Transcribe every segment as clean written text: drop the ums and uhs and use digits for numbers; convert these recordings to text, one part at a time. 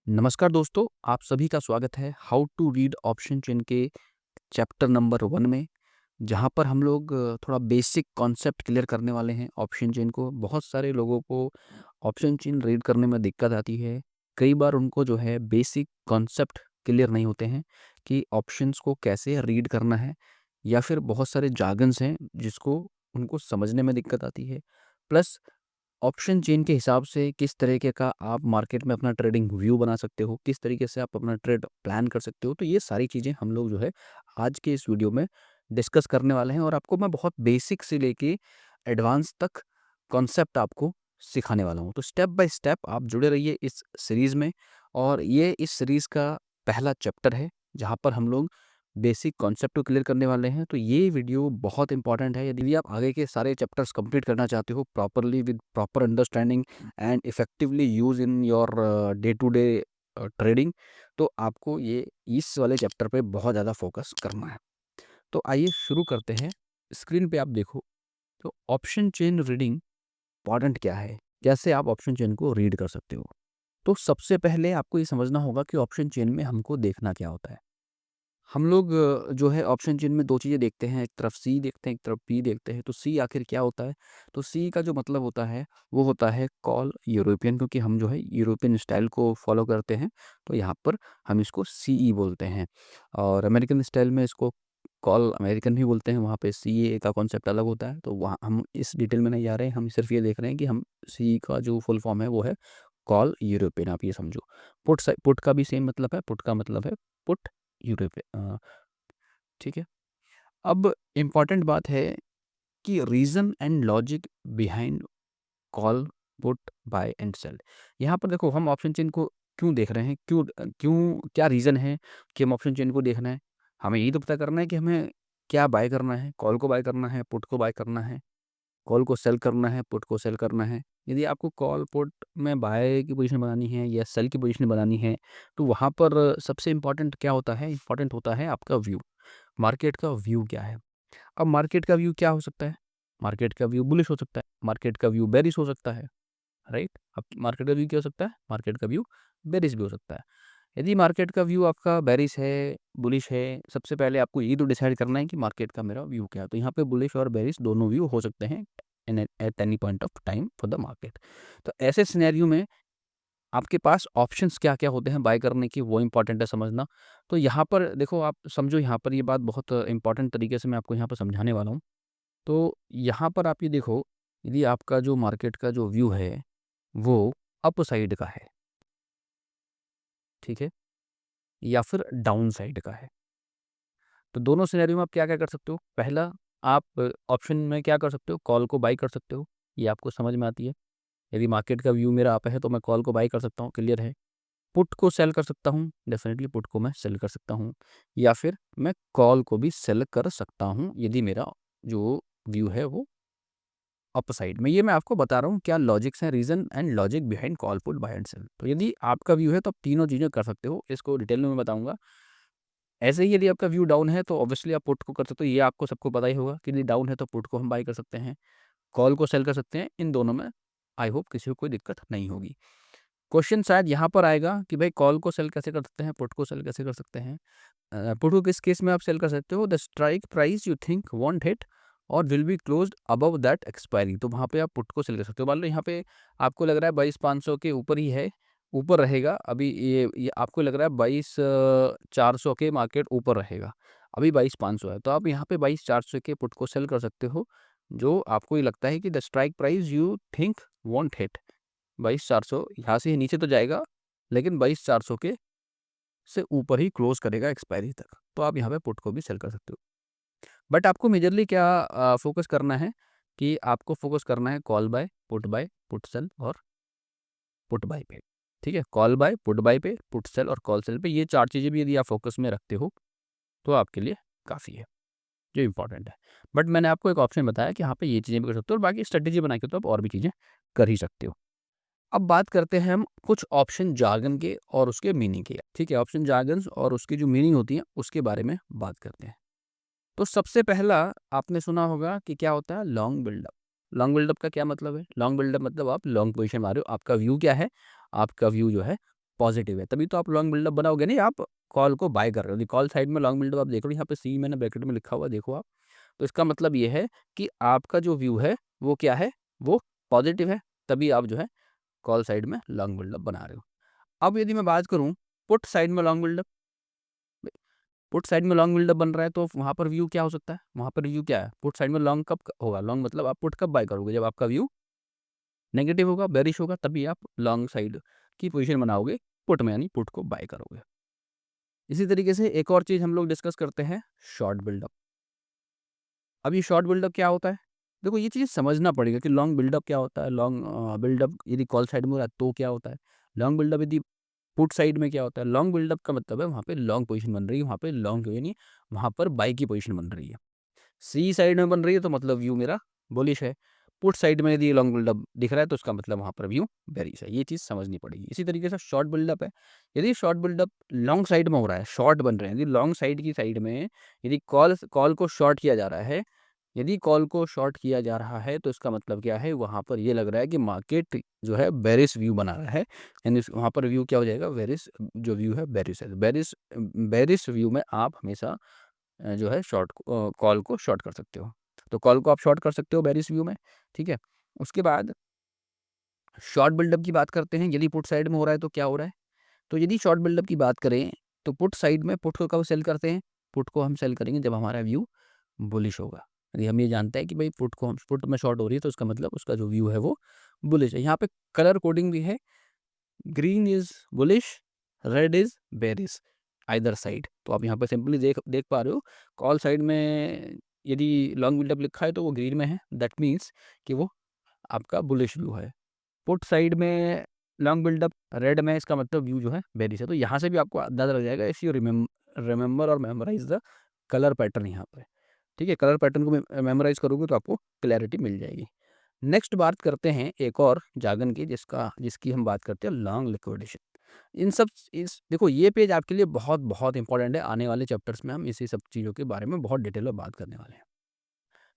नमस्कार दोस्तों, आप सभी का स्वागत है how to read option chain के चैप्टर नंबर 1 में, जहाँ पर हम लोग थोड़ा बेसिक कॉन्सेप्ट क्लियर करने वाले हैं ऑप्शन चेन को। बहुत सारे लोगों को ऑप्शन चेन रीड करने में दिक्कत आती है। कई बार उनको जो है बेसिक कॉन्सेप्ट क्लियर नहीं होते हैं कि ऑप्शंस को कैसे रीड करना है, या फिर बहुत सारे जार्गन्स हैं जिसको उनको समझने में दिक्कत आती है। प्लस ऑप्शन चेन के हिसाब से किस तरीके का आप मार्केट में अपना ट्रेडिंग व्यू बना सकते हो, किस तरीके से आप अपना ट्रेड प्लान कर सकते हो। तो ये सारी चीज़ें हम लोग जो है आज के इस वीडियो में डिस्कस करने वाले हैं, और आपको मैं बहुत बेसिक से लेके एडवांस तक कॉन्सेप्ट आपको सिखाने वाला हूँ। तो स्टेप बाय स्टेप आप जुड़े रहिए इस सीरीज़ में, और ये इस सीरीज़ का पहला चैप्टर है जहाँ पर हम लोग बेसिक कॉन्सेप्ट को क्लियर करने वाले हैं। तो ये वीडियो बहुत इंपॉर्टेंट है यदि आप आगे के सारे चैप्टर्स कंप्लीट करना चाहते हो properly with proper understanding and effectively use in your day to day trading. तो आपको ये इस वाले चैप्टर पे बहुत ज़्यादा फोकस करना है। तो आइए शुरू करते हैं। स्क्रीन पे आप देखो, तो ऑप्शन चेन रीडिंग इंपॉर्टेंट क्या है, कैसे आप ऑप्शन चेन को रीड कर सकते हो। तो सबसे पहले आपको ये समझना होगा कि ऑप्शन चेन में हमको देखना क्या होता है। हम लोग जो है ऑप्शन चेन में 2 चीज़ें देखते हैं, एक तरफ सी देखते हैं, एक तरफ बी देखते हैं। तो सी आखिर क्या होता है? तो सी का जो मतलब होता है, वो होता है कॉल यूरोपियन, क्योंकि हम जो है यूरोपियन स्टाइल को फ़ॉलो करते हैं, तो यहाँ पर हम इसको सीई बोलते हैं। और अमेरिकन स्टाइल में इसको कॉल अमेरिकन भी बोलते हैं, वहाँ पे सीए का कॉन्सेप्ट अलग होता है। तो वहाँ हम इस डिटेल में नहीं जा रहे हैं, हम सिर्फ़ ये देख रहे हैं कि हम सी का जो फुल फॉर्म है, वो है कॉल यूरोपियन, आप ये समझो। पुट का भी सेम मतलब है, पुट का मतलब है पुट यूरोपियन। ठीक है। अब इम्पॉर्टेंट बात है कि reason and logic behind call, put, buy and sell. यहाँ पर देखो, हम ऑप्शन चेन को क्यों देख रहे हैं, क्यों, क्या रीज़न है कि हम ऑप्शन चेन को देख रहे हैं। हमें यही तो पता करना है कि हमें क्या बाय करना है, कॉल को बाय करना है, पुट को बाय करना है, कॉल को सेल करना है, पुट को सेल करना है। यदि आपको कॉल पुट में बाय की पोजीशन बनानी है या सेल की पोजीशन बनानी है, तो वहाँ पर सबसे इम्पोर्टेंट क्या होता है, इम्पोर्टेंट होता है आपका व्यू। मार्केट का व्यू क्या है? अब मार्केट का व्यू क्या हो सकता है? मार्केट का व्यू बुलिश हो सकता है, मार्केट का व्यू बेरिश हो सकता है, राइट? अब मार्केट का व्यू क्या हो सकता है? मार्केट का व्यू बेरिश भी हो सकता है। यदि मार्केट का व्यू आपका बेरिश है, बुलिश है, सबसे पहले आपको ये तो डिसाइड करना है कि मार्केट का मेरा व्यू क्या है। तो यहाँ पे बुलिश और बेरिश दोनों व्यू हो सकते हैं at any point of time for the market. तो ऐसे सिनेरियो में आपके पास ऑप्शंस क्या-क्या होते हैं बाय करने की, वो इम्पोर्टेंट है समझना। तो यहाँ पर देखो, आप समझो, यहाँ पर ये बात बहुत इम्पोर्टेंट तरीके से मैं आपको यहाँ पर समझाने वाला हूँ। तो यहाँ पर आप ये देखो, यदि आपका जो मार्केट का जो व्यू है, वो अप साइड का है, ठीक है? या फिर डाउन साइड का है। तो दोनों सिनेरियो में आप क्या-क्या कर सकते हो? पहला, आप ऑप्शन में क्या कर सकते हो? कॉल को बाय कर सकते हो, ये आपको समझ में आती है। यदि मार्केट का व्यू मेरा अप है, तो मैं कॉल को बाय कर सकता हूँ, क्लियर है। पुट को सेल कर सकता हूँ, डेफ़िनिटली पुट को मैं सेल कर सकता हूँ, या फिर मैं कॉल को भी सेल कर सकता हूँ, यदि मेरा जो व्यू है वो अप साइड में। ये मैं आपको बता रहा हूँ क्या लॉजिक्स हैं, reason and logic behind call, put, buy and sell. तो यदि आपका व्यू है तो आप तीनों चीज़ें कर सकते हो, इसको डिटेल में मैं बताऊँगा। ऐसे ही यदि आपका व्यू डाउन है तो ऑब्वियसली आप पुट को कर सकते हो, ये आपको सबको पता ही होगा कि यदि डाउन है तो पुट को हम बाय कर सकते हैं, कॉल को सेल कर सकते हैं। इन दोनों में आई होप किसी को कोई दिक्कत नहीं होगी। क्वेश्चन शायद यहाँ पर आएगा कि भाई कॉल को सेल कैसे कर सकते हैं, पुट को सेल कैसे कर सकते हैं। पुट को किस केस में आप सेल कर सकते हो? The strike price you think won't hit और will be closed above that expiry. तो वहाँ पे आप पुट को सेल कर सकते हो। मान लो यहाँ पे आपको लग रहा है 22,500 के ऊपर ही है, ऊपर रहेगा। अभी ये आपको लग रहा है 22,400 के मार्केट ऊपर रहेगा। अभी 22,500 है, तो आप यहाँ पे 22,400 के पुट को सेल कर सकते हो, जो आपको ये लगता है कि the strike price you think won't hit 22,400, यहाँ से नीचे तो जाएगा, लेकिन 22,400 के से ऊपर ही क्लोज़ करेगा एक्सपायरी तक। तो आप यहाँ पे पुट को भी सेल कर सकते हो। बट आपको मेजरली क्या फ़ोकस करना है कि आपको फ़ोकस करना है कॉल बाय, पुट सेल और पुट बाय पे। ठीक है? कॉल बाय, पुट बाय पे, पुट सेल और कॉल सेल पे, ये 4 चीज़ें भी यदि आप फ़ोकस में रखते हो, तो आपके लिए काफ़ी है, जो इम्पोर्टेंट है। बट मैंने आपको एक ऑप्शन बताया कि यहाँ पे ये चीज़ें भी कर सकते हो, और बाकी स्ट्रैटेजी बना के तो आप और भी चीज़ें कर ही सकते हो। अब बात करते हैं हम कुछ ऑप्शन जार्गन के और उसके मीनिंग के। ठीक है, ऑप्शन जार्गन्स और उसकी जो मीनिंग होती है उसके बारे में बात करते हैं। तो सबसे पहला आपने सुना होगा कि क्या होता है लॉन्ग बिल्डअप। लॉन्ग बिल्डअप का क्या मतलब है? लॉन्ग बिल्डअप मतलब आप लॉन्ग पोजीशन मार रहे हो। आपका व्यू क्या है? आपका व्यू जो है पॉजिटिव है, तभी तो आप लॉन्ग बिल्डअप बनाओगे, नहीं आप कॉल को बाय कर रहे हो। कॉल साइड में लॉन्ग बिल्डअप आप देख रहे हो, यहाँ पे सी मैंने ब्रैकेट में लिखा हुआ देखो आप। तो इसका मतलब ये है कि आपका जो व्यू है वो क्या है, वो पॉजिटिव है, तभी आप जो है कॉल साइड में लॉन्ग बिल्डअप बना रहे हो। अब यदि मैं बात करूं पुट साइड में लॉन्ग बिल्डअप, पुट साइड में लॉन्ग बिल्डअप बन रहा है तो वहां पर व्यू क्या हो सकता है, वहां पर व्यू क्या है, पुट साइड में लॉन्ग कब होगा, लॉन्ग मतलब आप पुट कब बाय करोगे, जब आपका व्यू नेगेटिव होगा, बेरिश होगा, तभी आप लॉन्ग साइड की पोजीशन बनाओगे पुट में, यानी पुट को बाय करोगे। इसी तरीके से एक और चीज हम लोग डिस्कस करते हैं, शॉर्ट बिल्डअप। अब ये शॉर्ट बिल्डअप क्या होता है, देखो ये चीज़ समझना पड़ेगा कि लॉन्ग बिल्डअप क्या होता है, लॉन्ग बिल्डअप यदि कॉल साइड में हो रहा है तो क्या होता है, लॉन्ग बिल्डअप यदि पुट साइड में क्या होता है। लॉन्ग बिल्डअप का मतलब है वहाँ पे लॉन्ग पोजीशन बन रही है, वहाँ पे लॉन्ग यानी वहाँ पर बाई की पोजीशन बन रही है। सी साइड में बन रही है तो मतलब व्यू मेरा बुलिश है। पुट साइड में यदि लॉन्ग बिल्डअप दिख रहा है तो उसका मतलब वहाँ पर व्यू बेरिश है। ये चीज़ समझनी पड़ेगी। इसी तरीके से शॉर्ट बिल्डअप है, यदि शॉर्ट बिल्डअप लॉन्ग साइड में हो रहा है, शॉर्ट बन रहे हैं, यदि लॉन्ग साइड की साइड में यदि कॉल कॉल को शॉर्ट किया जा रहा है, यदि कॉल को शॉर्ट किया जा रहा है तो इसका मतलब क्या है, वहाँ पर ये लग रहा है कि मार्केट जो है बेरिश व्यू बना रहा है, यानी वहाँ पर व्यू क्या हो जाएगा, बेरिश, जो व्यू है बेरिश है। बेरिश बेरिश व्यू में आप हमेशा जो है शॉर्ट कॉल को शॉर्ट कर सकते हो। तो कॉल को आप शॉर्ट कर सकते हो बेरिश व्यू में, ठीक है। उसके बाद शॉर्ट बिल्डअप की बात करते हैं, यदि पुट साइड में हो रहा है तो क्या हो रहा है। तो यदि शॉर्ट बिल्डअप की बात करें तो पुट साइड में पुट को कब सेल करते हैं, पुट को हम सेल करेंगे जब हमारा व्यू बुलिश होगा। यदि हम ये जानते हैं कि भाई पुट को हम पुट में शॉर्ट हो रही है तो उसका मतलब उसका जो व्यू है वो बुलिश है। यहाँ पे कलर कोडिंग भी है, green is bullish, red is bearish, either side. तो आप यहाँ पे सिंपली देख देख पा रहे हो, कॉल साइड में यदि लॉन्ग बिल्डअप लिखा है तो वो ग्रीन में है, दैट मीन्स कि वो आपका बुलिश व्यू है। पुट साइड में लॉन्ग बिल्डअप रेड में, इसका मतलब व्यू जो है बेरिश है। तो यहाँ से भी आपको अंदाजा लग जाएगा, इफ यू रिमेंबर और मेमोराइज द कलर पैटर्न यहाँ पे, ठीक है। कलर पैटर्न को मेमोराइज करोगे तो आपको क्लैरिटी मिल जाएगी। नेक्स्ट बात करते हैं एक और जार्गन की, जिसकी हम बात करते हैं लॉन्ग लिक्विडेशन। इन सब इस देखो ये पेज आपके लिए बहुत बहुत इंपॉर्टेंट है, आने वाले चैप्टर्स में हम इसी सब चीज़ों के बारे में बहुत डिटेल में बात करने वाले हैं।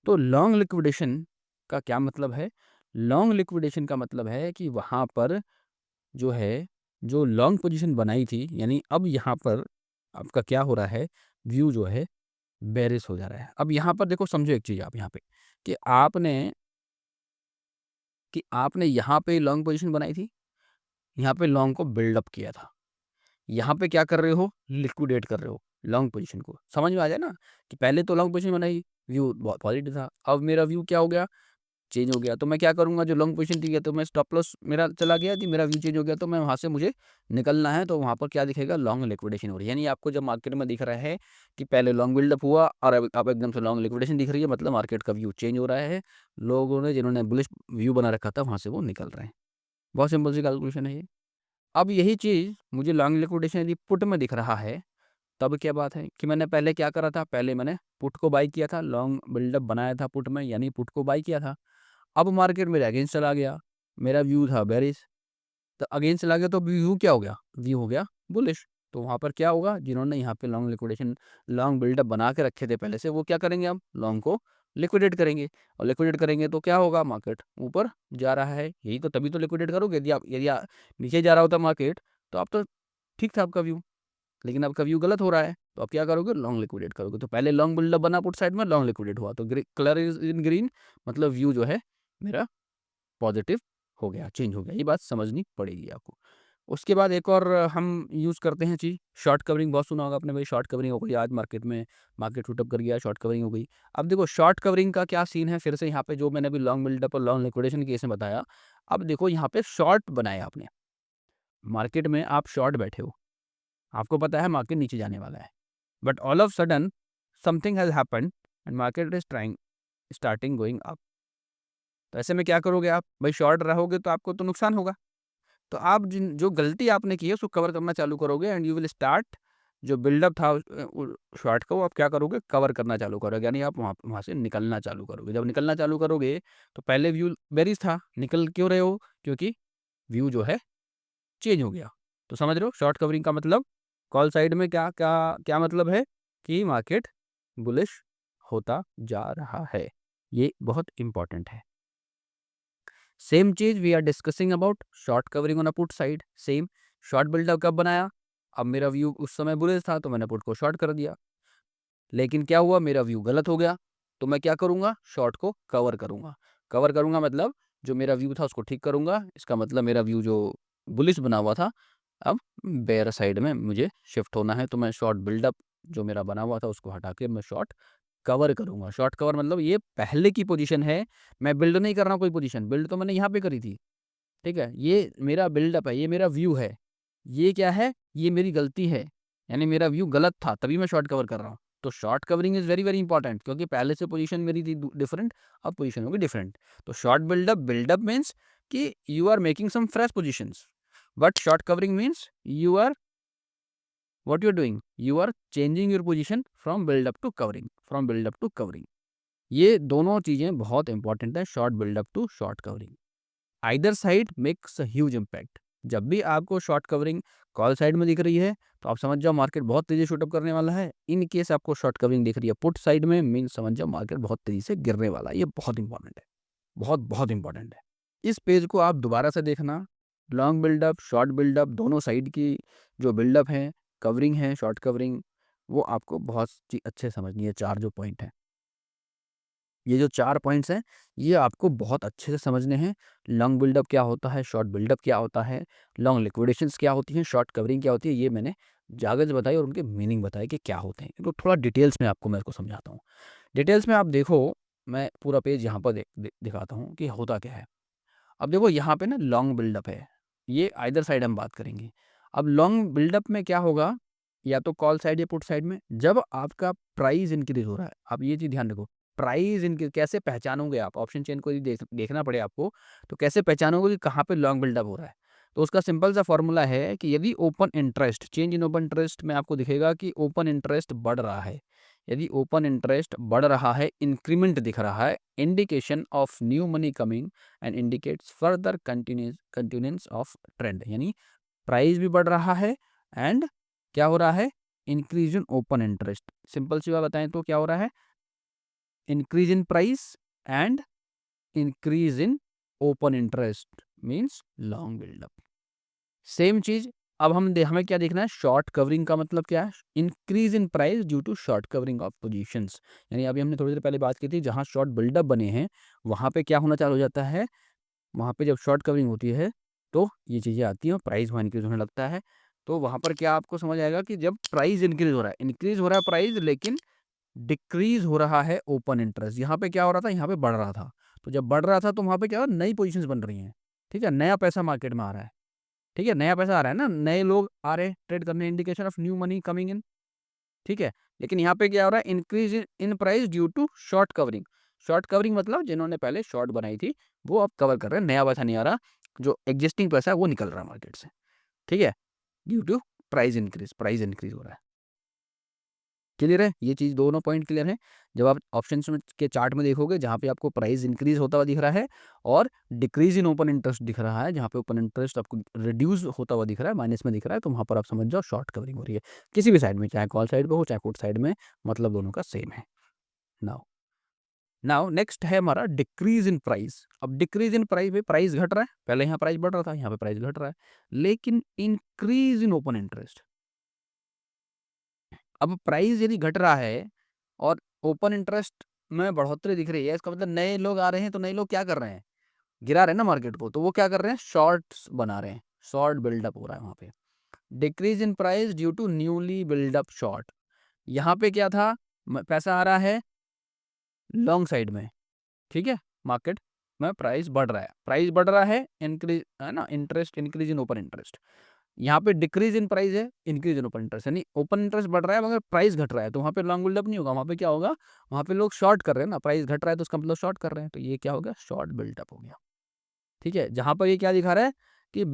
तो लॉन्ग लिक्विडेशन का क्या मतलब है, लॉन्ग लिक्विडेशन का मतलब है कि वहाँ पर जो है, जो लॉन्ग पोजीशन बनाई थी, यानी अब यहाँ पर आपका क्या हो रहा है, व्यू जो है बेरिश हो जा रहा है। अब यहाँ पर देखो, समझो एक चीज़ आप यहाँ पे कि आपने यहाँ पे लॉन्ग पोजीशन बनाई थी, यहाँ पे लॉन्ग को बिल्डअप किया था, यहाँ पे क्या कर रहे हो, लिक्विडेट कर रहे हो लॉन्ग पोजीशन को। समझ में आ जाए ना कि पहले तो लॉन्ग पोजीशन बनाई, व्यू बहुत पॉजिटिव था, अब मेरा व्यू क्या हो गया, चेंज हो गया। तो मैं क्या करूँगा, जो लॉन्ग पोजीशन थी तो मैं स्टॉप लॉस मेरा चला गया जी, मेरा व्यू चेंज हो गया, तो मैं वहाँ से मुझे निकलना है, तो वहाँ पर क्या दिखेगा, लॉन्ग लिक्विडेशन हो रही है। यानी आपको जब मार्केट में दिख रहा है कि पहले लॉन्ग बिल्डअप हुआ और अब एकदम से लॉन्ग लिक्विडेशन दिख रही है, मतलब मार्केट का व्यू चेंज हो रहा है, लोगों ने जिन्होंने बुलिश व्यू बना रखा था वहाँ से वो निकल रहे हैं। बहुत सिंपल सी कैलकुलेशन है ये। अब यही चीज़ मुझे लॉन्ग लिक्विडेशन यदि पुट में दिख रहा है, तब क्या बात है कि मैंने पहले क्या करा था, पहले मैंने पुट को बाई किया था, लॉन्ग बिल्डअप बनाया था पुट में, यानी पुट को बाई किया था। अब मार्केट मेरे अगेंस्ट चला गया, मेरा व्यू था बेरिश, तो अगेंस्ट चला गया तो व्यू क्या हो गया, व्यू हो गया बुलिश। तो वहाँ पर क्या होगा, जिन्होंने यहाँ पे लॉन्ग लिक्विडेशन लॉन्ग बिल्डअप बना के रखे थे पहले से, वो क्या करेंगे, अब लॉन्ग को लिक्विडेट करेंगे, और लिक्विडेट करेंगे तो क्या होगा, मार्केट ऊपर जा रहा है, यही तो तभी तो लिक्विडेट करोगे। यदि नीचे जा रहा होता मार्केट तो आप तो ठीक था आपका व्यू, लेकिन आपका व्यू गलत हो रहा है, तो आप क्या करोगे, लॉन्ग लिक्विडेट करोगे। तो पहले लॉन्ग बिल्डअप बना पुट साइड में, लॉन्ग लिक्विडेट हुआ, तो कलर इज इन ग्रीन, मतलब व्यू जो है मेरा पॉजिटिव हो गया, चेंज हो गया। ये बात समझनी पड़ेगी आपको। उसके बाद एक और हम यूज़ करते हैं चीज़, शॉर्ट कवरिंग। बहुत सुना होगा आपने भाई, शॉर्ट कवरिंग हो गई, आज मार्केट में मार्केट शूटअप कर गया, शॉर्ट कवरिंग हो गई। अब देखो शॉर्ट कवरिंग का क्या सीन है, फिर से यहाँ पे जो मैंने अभी लॉन्ग बिल्डअप और लॉन्ग लिक्विडेशन केस में बताया, अब देखो यहाँ पे शॉर्ट बनाया आपने, मार्केट में आप शॉर्ट बैठे हो, आपको पता है मार्केट नीचे जाने वाला है, but all of sudden something has happened and market is trying starting going up. तो ऐसे में क्या करोगे आप भाई, शॉर्ट रहोगे तो आपको तो नुकसान होगा। तो आप जिन जो गलती आपने की है उसको कवर करना चालू करोगे, एंड यू विल स्टार्ट, जो बिल्डअप था शॉर्ट का, वो आप क्या करोगे, कवर करना चालू करोगे, यानी आप वहाँ वहाँ से निकलना चालू करोगे। जब निकलना चालू करोगे तो पहले व्यू बेरिश था, निकल क्यों रहे हो, क्योंकि व्यू जो है चेंज हो गया। तो समझ रहे हो शॉर्ट कवरिंग का मतलब, कॉल साइड में क्या क्या क्या मतलब है कि मार्केट बुलिश होता जा रहा है, ये बहुत इंपॉर्टेंट है। सेम चीज we are discussing about short covering on a put side, same short buildup कब बनाया? अब मेरा व्यू उस समय बुलिश था तो मैंने पुट को शॉर्ट कर दिया, लेकिन क्या हुआ, मेरा व्यू गलत हो गया, तो मैं क्या करूंगा, शॉर्ट को कवर करूंगा। कवर करूंगा मतलब जो मेरा व्यू था उसको ठीक करूंगा। इसका मतलब मेरा व्यू जो बुलिश बना हुआ था, अब बेयर साइड में मुझे शिफ्ट होना है, तो मैं शॉर्ट बिल्डअप जो मेरा बना हुआ था उसको हटा के मैं शॉर्ट कवर करूंगा। शॉर्ट कवर मतलब ये पहले की पोजीशन है, मैं बिल्ड नहीं कर रहा हूँ कोई पोजीशन, बिल्ड तो मैंने यहाँ पे करी थी, ठीक है, ये मेरा बिल्डअप है, ये मेरा व्यू है, ये क्या है, ये मेरी गलती है, यानी मेरा व्यू गलत था तभी मैं शॉर्ट कवर कर रहा हूँ। तो short covering is very very important, क्योंकि पहले से पोजीशन मेरी थी डिफरेंट, अब पोजीशन होगी डिफरेंट। तो शॉर्ट बिल्डअप, बिल्डअप मीन्स कि you are making some fresh positions, but short covering means you are what you're doing, you are changing your position from build up to covering, from build up to covering। ये दोनों चीजें बहुत important है, short buildup to short covering. Either side makes a huge impact. जब भी आपको short covering call side में दिख रही है तो आप समझ जाओ मार्केट बहुत तेजी शूटअप करने वाला है। इन केस आपको शॉर्ट कवरिंग दिख रही है पुट साइड में, मीन समझ जाओ मार्केट बहुत तेजी से गिरने वाला है। ये बहुत इंपॉर्टेंट है, बहुत बहुत इंपॉर्टेंट है। इस पेज को आप दोबारा से देखना, लॉन्ग बिल्डअप शॉर्ट बिल्डअप दोनों साइड की जो बिल्डअप है, कवरिंग है, शॉर्ट कवरिंग, वो आपको बहुत अच्छे समझनी है। चार जो पॉइंट है, ये जो 4 पॉइंट्स हैं, ये आपको बहुत अच्छे से समझने हैं। लॉन्ग बिल्डअप क्या होता है, शॉर्ट बिल्डअप क्या होता है, लॉन्ग लिक्विडेशंस क्या होती हैं, शॉर्ट कवरिंग क्या होती है, ये मैंने जागज बताई और उनके मीनिंग बताए कि क्या होते हैं। तो थोड़ा डिटेल्स में आपको मैं इसको समझाता हूँ। डिटेल्स में आप देखो, मैं पूरा पेज यहाँ पर दिखाता हूँ कि होता क्या है। अब देखो यहाँ पे ना लॉन्ग बिल्डअप है, ये आइदर साइड हम बात करेंगे। अब लॉन्ग बिल्डअप में क्या होगा, या तो कॉल साइड या पुट साइड में, जब आपका प्राइस इंक्रीज हो रहा है, आप ये चीज ध्यान रखो, प्राइस इंक्रीज कैसे पहचानोगे आप, ऑप्शन चेन को यदि देखना पड़े आपको, तो कैसे पहचानोगे कि कहाँ पे लॉन्ग बिल्डअप हो रहा है। तो उसका सिंपल सा फॉर्मूला है कि यदि open interest, change in open interest में आपको दिखेगा कि ओपन इंटरेस्ट बढ़ रहा है, यदि ओपन इंटरेस्ट बढ़ रहा है, इंक्रीमेंट दिख रहा है, indication of new money coming and indicates further continuance of trend, यानी प्राइस भी बढ़ रहा है एंड क्या हो रहा है, increase in open interest. Simple सी बात बताएं तो क्या हो रहा है, increase in price and increase in open interest means long buildup. Same चीज अब हमें क्या देखना है, शॉर्ट कवरिंग का मतलब क्या है, increase in price due to short covering of positions. यानी अभी हमने थोड़ी देर पहले बात की थी, जहां शॉर्ट बिल्डअप बने हैं वहां पे क्या होना चालू हो जाता है, वहाँ पे जब शॉर्ट कवरिंग होती है तो ये चीज़ें आती हैं और प्राइस वहाँ इंक्रीज होने लगता है। तो वहाँ पर क्या आपको समझ आएगा कि जब प्राइस इंक्रीज हो रहा है प्राइस, लेकिन डिक्रीज हो रहा है ओपन इंटरेस्ट। यहाँ पे क्या हो रहा था, यहाँ पे बढ़ रहा था, तो जब बढ़ रहा था तो वहाँ पे क्या हो रहा है, नई पोजीशंस बन रही हैं, ठीक है, नया पैसा मार्केट में आ रहा है, ठीक है, नया पैसा आ रहा है ना, नए लोग आ रहे हैं ट्रेड करने, indication of new money coming in, ठीक है। लेकिन यहाँ पे क्या हो रहा है, increase in price due to short covering. Short covering मतलब जिन्होंने पहले शॉर्ट बनाई थी वो अब कवर कर रहे हैं, नया पैसा नहीं आ रहा, जो एग्जिस्टिंग पैसा है वो निकल रहा है मार्केट से, ठीक है, ड्यू टू प्राइस इंक्रीज हो रहा है। क्लियर है, ये चीज दोनों पॉइंट क्लियर है। जब आप ऑप्शन के चार्ट में देखोगे जहाँ पे आपको प्राइस इंक्रीज होता हुआ दिख रहा है और डिक्रीज इन ओपन इंटरेस्ट दिख रहा है, जहाँ पे ओपन इंटरेस्ट आपको रिड्यूस होता हुआ दिख रहा है, माइनस में दिख रहा है, तो वहाँ पर आप समझ जाओ शॉर्ट कवरिंग हो रही है, किसी भी साइड में, चाहे कॉल साइड पे हो चाहे पुट साइड में, मतलब दोनों का सेम है। नाउ नाउ नेक्स्ट है हमारा डिक्रीज इन प्राइस। अब डिक्रीज इन प्राइस में प्राइस घट रहा है, पहले यहाँ प्राइस बढ़ रहा था, यहाँ पे प्राइस घट रहा है, लेकिन इंक्रीज इन ओपन इंटरेस्ट। अब प्राइस यदि घट रहा है और ओपन इंटरेस्ट में बढ़ोतरी दिख रही है, इसका मतलब नए लोग आ रहे हैं, तो नए लोग क्या कर रहे हैं, गिरा रहे हैं ना मार्केट को, तो वो क्या कर रहे हैं, शॉर्ट्स बना रहे हैं, शॉर्ट बिल्डअप हो रहा है वहां पे। Decrease in price due to newly buildup short, यहाँ पे क्या था, पैसा आ रहा है लॉन्ग साइड में, ठीक है, मार्केट में प्राइस बढ़ रहा है, इंक्रीज है ना, interest increase in open interest. यहाँ पे डिक्रीज इन प्राइस है, इंक्रीज इन ओपन इंटरेस्ट, यानी ओपन इंटरेस्ट बढ़ रहा है मगर प्राइस घट रहा है, तो वहाँ पे लॉन्ग बिल्डअप नहीं होगा, वहाँ पे क्या होगा, वहाँ पे लोग शॉर्ट कर रहे हैं ना, प्राइस घट रहा है तो उसका मतलब शॉर्ट कर रहे हैं, तो ये क्या हो गया, शॉर्ट बिल्डअप हो गया, ठीक है। जहाँ पर ये क्या दिखा रहा है कि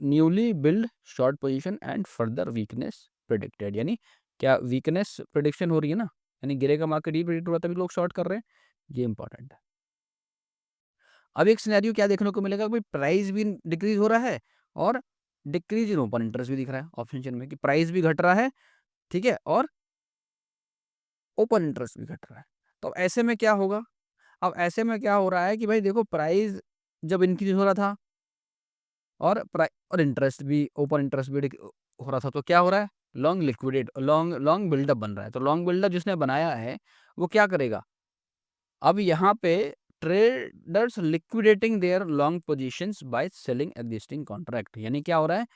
newly build short position and further weakness predicted, यानी क्या वीकनेस प्रिडिक्शन हो रही है ना, यानी गिरेगा मार्केट, ये प्रिडिक्ट हो रहा है तभी लोग शॉर्ट कर रहे हैं, ये इंपॉर्टेंट है। अब एक सिनेरियो क्या देखने को मिलेगा, भाई प्राइस भी डिक्रीज हो रहा है और डिक्रीज इन ओपन इंटरेस्ट भी दिख रहा है ऑप्शन चेन में, कि प्राइस भी घट रहा है, ठीक है, और ओपन इंटरेस्ट भी घट रहा है। तो ऐसे में क्या होगा, अब ऐसे में क्या हो रहा है कि भाई देखो प्राइस जब इंक्रीज हो रहा था और इंटरेस्ट भी, ओपन इंटरेस्ट भी हो रहा था। तो क्या हो रहा है, लॉन्ग लॉन्ग बिल्डअप बन रहा है। तो लॉन्ग बिल्डअप जिसने बनाया है वो क्या करेगा, अब यहाँ पे traders liquidating their long positions by selling existing contract. यानी क्या हो रहा है,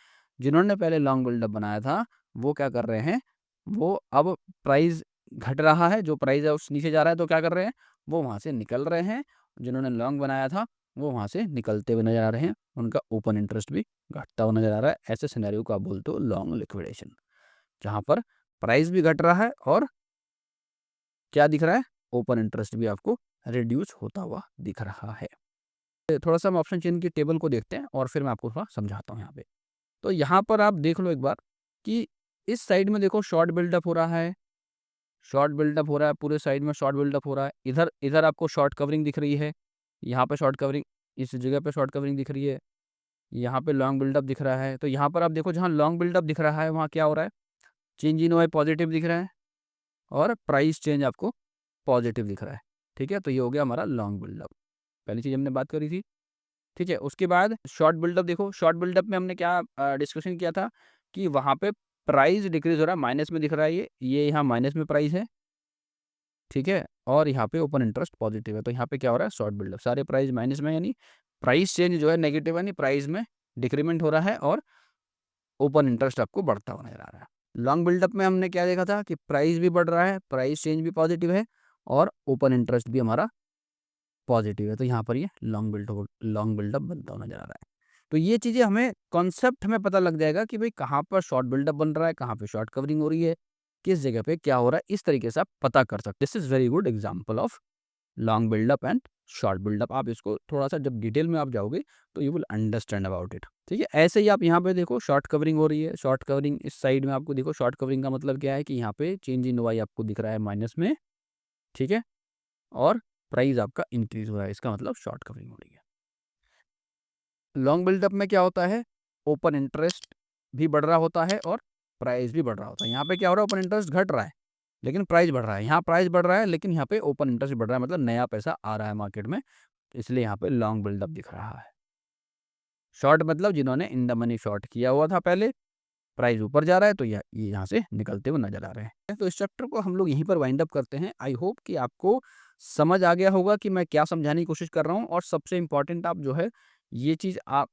जिन्होंने पहले लॉन्ग बिल्डअप बनाया था वो क्या कर रहे हैं, वो अब प्राइस घट रहा है, जो प्राइस है उस नीचे जा रहा है, तो क्या कर रहे हैं, वो वहां से निकल रहे हैं। जिन्होंने लॉन्ग बनाया था वो वहां से निकलते हुए नजर आ रहे हैं, उनका ओपन इंटरेस्ट भी घटता हुआ नजर आ रहा है। ऐसे सिनेरियो को आप बोलते हो लॉन्ग लिक्विडेशन, जहां पर प्राइस भी घट रहा है और क्या दिख रहा है, ओपन इंटरेस्ट भी आपको रिड्यूस होता हुआ दिख रहा है। थोड़ा सा हम ऑप्शन चेन की टेबल को देखते हैं और फिर मैं आपको थोड़ा समझाता हूँ यहाँ पे। तो यहाँ पर आप देख लो एक बार कि इस साइड में देखो शॉर्ट बिल्डअप हो रहा है, शॉर्ट बिल्डअप हो रहा है, पूरे साइड में शॉर्ट बिल्डअप हो रहा है। इधर इधर आपको शॉर्ट कवरिंग दिख रही है, यहाँ पे शॉर्ट कवरिंग, इस जगह पे शॉर्ट कवरिंग दिख रही है, यहाँ पे लॉन्ग बिल्डअप दिख रहा है। तो यहाँ पर आप देखो जहाँ लॉन्ग बिल्डअप दिख रहा है वहाँ क्या हो रहा है, चेंज इन वाई पॉजिटिव दिख रहा है और प्राइस चेंज आपको पॉजिटिव दिख रहा है। ठीक है, तो ये हो गया हमारा लॉन्ग बिल्डअप, पहली चीज़ हमने बात करी थी। ठीक है, उसके बाद शॉर्ट बिल्डअप देखो, शॉर्ट बिल्डअप में हमने क्या डिस्कशन किया था कि वहाँ पे प्राइस डिक्रीज हो रहा है, माइनस में दिख रहा है, ये यहाँ माइनस में प्राइस है। ठीक है, और यहाँ पे ओपन इंटरेस्ट पॉजिटिव है, तो यहाँ पे क्या हो रहा है, शॉर्ट बिल्डअप, सारे प्राइस माइनस में, यानी प्राइस चेंज जो है नेगेटिव है, यानी प्राइस में डिक्रीमेंट हो रहा है और ओपन इंटरेस्ट आपको बढ़ता हुआ नजर आ रहा है। लॉन्ग बिल्डअप में हमने क्या देखा था कि प्राइस भी बढ़ रहा है, प्राइस चेंज भी पॉजिटिव है और ओपन इंटरेस्ट भी हमारा पॉजिटिव है। तो यहाँ पर ये लॉन्ग बिल्डअप बनता हुआ नजर आ रहा है। तो ये चीज़ें हमें कॉन्सेप्ट हमें पता लग जाएगा कि भाई कहाँ पर शॉर्ट बिल्डअप बन रहा है, कहाँ पे शॉर्ट कवरिंग हो रही है, किस जगह पे क्या हो रहा है, इस तरीके से आप पता कर सकते हैं। This is very good example of long buildup and short buildup. आप इसको थोड़ा सा जब डिटेल में आप जाओगे तो you will understand about it. ठीक है, ऐसे ही आप यहाँ पे देखो शॉर्ट कवरिंग हो रही है, शॉर्ट कवरिंग इस साइड में आपको देखो, शॉर्ट कवरिंग का मतलब क्या है कि यहाँ पे चेंज इन वाई आपको दिख रहा है माइनस में। ठीक है, और प्राइस आपका इंक्रीज हो रहा है, इसका मतलब शॉर्ट कवरिंग हो रही है। लॉन्ग बिल्डअप में क्या होता है, ओपन इंटरेस्ट भी बढ़ रहा होता है और प्राइस भी बढ़ रहा होता है। यहाँ पे क्या हो रहा है, ओपन इंटरेस्ट घट रहा है लेकिन प्राइस बढ़ रहा है, यहाँ प्राइस बढ़ रहा है लेकिन यहाँ पे ओपन इंटरेस्ट बढ़ रहा है, मतलब नया पैसा आ रहा है मार्केट में, इसलिए यहाँ पे लॉन्ग बिल्डअप दिख रहा है। शॉर्ट मतलब जिन्होंने इन द मनी शॉर्ट किया हुआ था पहले, प्राइस ऊपर जा रहा है तो ये यहाँ से निकलते हुए नजर आ रहे हैं। तो इस चैप्टर को हम लोग यहीं पर वाइंड अप करते हैं। आई होप कि आपको समझ आ गया होगा कि मैं क्या समझाने की कोशिश कर रहा हूँ, और सबसे इम्पोर्टेंट आप जो है ये चीज़ आप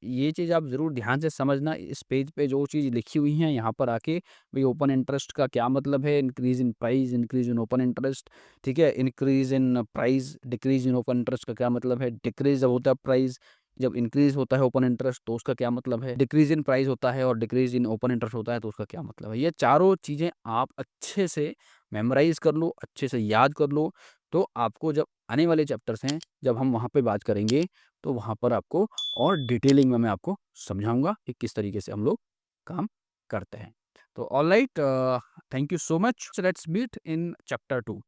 ज़रूर ध्यान से समझना। इस पेज पे जो चीज़ लिखी हुई है यहाँ पर आके, भाई ओपन इंटरेस्ट का क्या मतलब है, increase in price, increase in open interest. ठीक है, increase in price, decrease in open interest का क्या मतलब है, डिक्रीज जब होता है प्राइस, जब इंक्रीज होता है ओपन इंटरेस्ट तो उसका क्या मतलब है, डिक्रीज इन प्राइस होता है और डिक्रीज इन ओपन इंटरेस्ट होता है तो उसका क्या मतलब है। ये चारों चीज़ें आप अच्छे से मेमोराइज कर लो, अच्छे से याद कर लो, तो आपको जब आने वाले चैप्टर्स हैं, जब हम वहाँ पे बात करेंगे तो वहाँ पर आपको और डिटेलिंग में मैं आपको समझाऊंगा कि किस तरीके से हम लोग काम करते हैं। तो all right, thank you so much, let's meet in chapter 2।